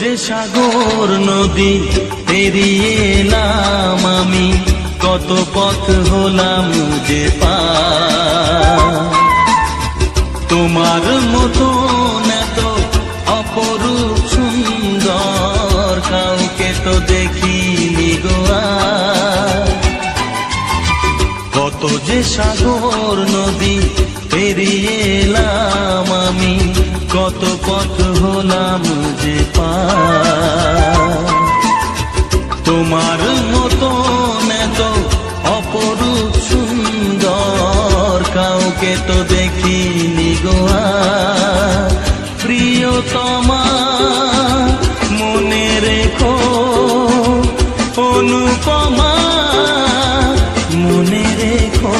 যে সাগর নদী পেরিয়ে এলাম আমি, কত পথ হলাম যে পার। তোমার মতো এত অপরূপ সুন্দর কাউকে তো দেখিনি গো আর। কত যে সাগর নদী পেরিয়ে এলাম আমি, কত পথ হলাম যে পার। তোমার মতো এত অপরূপ সুন্দর কাউকে তো দেখিনি গো আর। প্রিয়তমা মনে রেখো, অনুপমা মনে রেখো।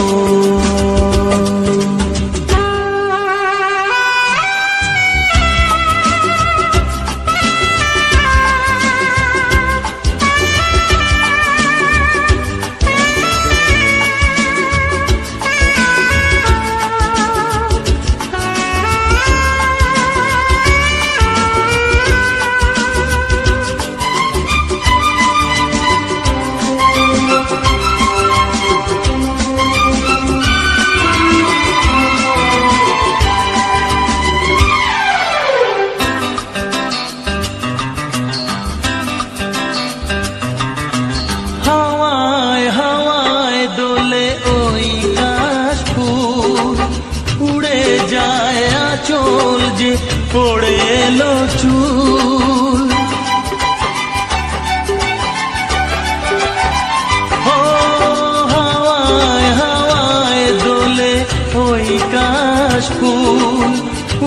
চল যে পড়ে এলো চুল, হাওয়ায় হাওয়ায় দোলে ওই কাশফুল।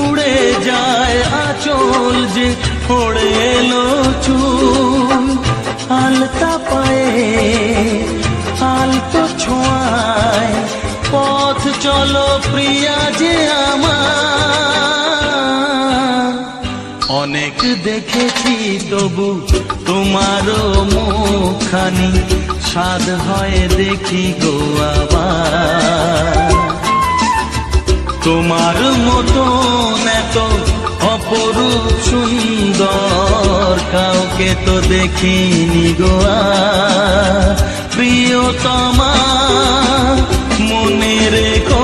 উড়ে যায় আঁচল যে পড়ে এলো চুল। আলতা পায়ে আলতো ছোঁয়ায় পথ চলো প্রিয়া যে আমার। অনেক দেখেছি তবু তোমারও মুখখানি, স্বাদ হয় দেখি গো আবার। তোমার মতো এত অপরূপ সুন্দর কাউকে তো দেখিনি গো আর। প্রিয়তমা মনে রেখো,